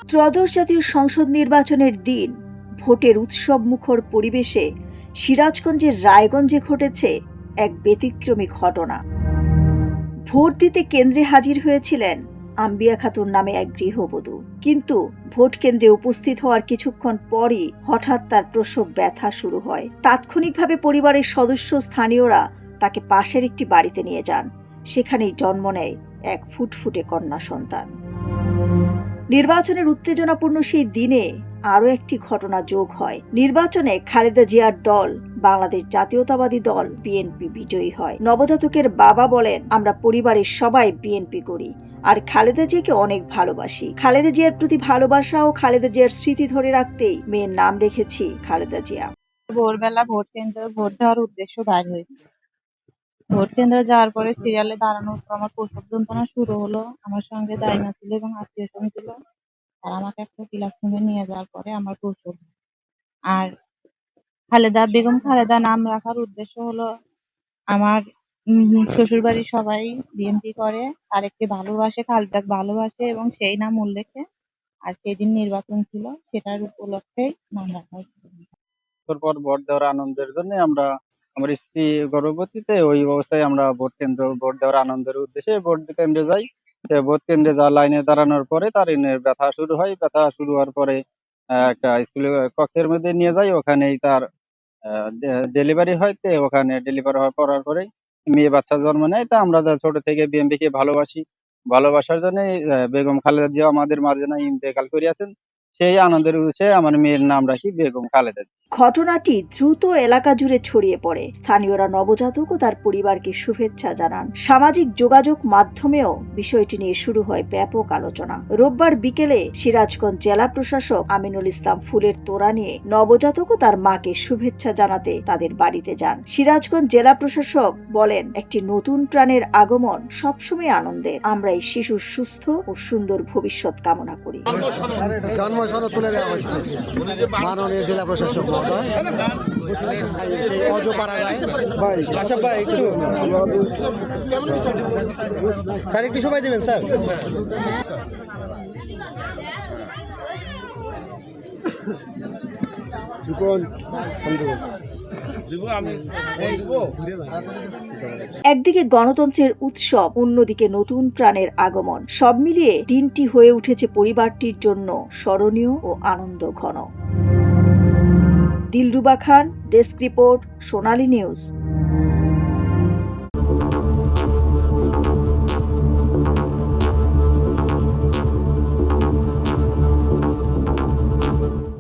ত্রয়োদশ জাতীয় সংসদ নির্বাচনের দিন ভোটের উৎসব মুখর পরিবেশে সিরাজগঞ্জের রায়গঞ্জে ঘটেছে এক ব্যতিক্রমী ঘটনা। ভোট দিতে কেন্দ্রে হাজির হয়েছিলেন আম্বিয়া খাতুন নামে এক গৃহবধূ, কিন্তু ভোট কেন্দ্রে উপস্থিত হওয়ার কিছুক্ষণ পরই হঠাৎ তার প্রসব ব্যথা শুরু হয়। তাৎক্ষণিকভাবে পরিবারের সদস্য স্থানীয়রা তাকে পাশের একটি বাড়িতে নিয়ে যান। সেখানেই জন্ম নেয় এক ফুটফুটে কন্যা সন্তান। নির্বাচনের উত্তেজনাপূর্ণ সেই দিনে আরও একটি ঘটনা যোগ হয়। নির্বাচনে খালেদা জিয়ার দল বাংলাদেশ জাতীয়তাবাদী দল বিএনপি বিজয়ী হয়। নবজাতকের বাবা বলেন, আমরা পরিবারের সবাই বিএনপি করি আর খালেদা জিয়াকে অনেক ভালোবাসি। খালেদা জিয়ার প্রতি ভালোবাসা ও খালেদা জিয়ার স্মৃতি ধরে রাখতেই মেয়ের নাম রেখেছি খালেদা জিয়া। ভোরবেলা ভোট কেন্দ্রে ভোট দেওয়ার উদ্দেশ্য বাইর হয়েছে। ভোট কেন্দ্রে যাওয়ার পরে সিরিয়ালে দাঁড়ানোর পর আমার প্রসব যন্ত্রণা শুরু হলো। আমার সঙ্গে দাইমা ছিল এবং আত্মীয় স্বজন ছিল। আর আমাকে একটা ক্লাসরুমে নিয়ে যাওয়ার পরে আমার প্রসব। আর বেগম খালেদা নাম রাখার উদ্দেশ্য হলো আমার শ্বশুর বাড়ির সবাই বিএনপি করে, আরেককে ভালোবাসে, খালেদাক ভালোবাসে এবং সেই নাম উল্লেখে আর সেদিন নির্বাচন ছিল, সেটার উপলক্ষেই নাম রাখা হয়েছিল। পর ভোট দেওয়ার আনন্দের জন্য আমরা আমার স্ত্রী গর্ভবতীতে ওই অবস্থায় আমরা ভোট দেওয়ার আনন্দের উদ্দেশ্যে ভোট কেন্দ্রে যাই। ভোট কেন্দ্রে যা লাইনে দাঁড়ানোর পরে তার ব্যথা শুরু হয়। ব্যথা শুরু হওয়ার পরে একটা স্কুলের কক্ষের মধ্যে নিয়ে যাই। ওখানেই তার ডেলিভারি হয়। ওখানে ডেলিভারি করার পরে মেয়ে বাচ্চা জন্ম নেয়। তা আমরা ছোট থেকে বিএনপি কে ভালোবাসার জন্য বেগম খালেদা জিয়া আমাদের মাঝে না ইন্তেকাল করিয়াছেন। সেই আনন্দের উৎসে আমার মেয়ের নাম রাখি বেগম খালেদা। ঘটনাটি দ্রুত এলাকা জুড়ে ছড়িয়ে পড়ে। স্থানীয়রা নবজাতক ও তার পরিবারকে শুভেচ্ছা জানান। সামাজিক যোগাযোগ মাধ্যমেও বিষয়টি নিয়ে শুরু হয় ব্যাপক আলোচনা। রোববার বিকেলে সিরাজগঞ্জ জেলা প্রশাসক আমিনুল ইসলাম ফুলের তোড়া নিয়ে নবজাতক ও তার মাকে শুভেচ্ছা জানাতে তাদের বাড়িতে যান। সিরাজগঞ্জ জেলা প্রশাসক বলেন, একটি নতুন প্রাণের আগমন সবসময় আনন্দের। আমরা এই শিশুর সুস্থ ও সুন্দর ভবিষ্যৎ কামনা করি। জন্ম সনদ তুলে দেওয়া হচ্ছে মাননীয় জেলা প্রশাসক মহোদয়। সেই অজপাড়াগায় স্যার একটু সময় দিবেন স্যার। একদিকে গণতন্ত্রের উৎসব, অন্যদিকে নতুন প্রাণের আগমন। সব মিলিয়ে দিনটি হয়ে উঠেছে পরিবারটির জন্য স্মরণীয় ও আনন্দ ঘন। দিলরুবা খান, ডেস্ক রিপোর্ট, সোনালী নিউজ।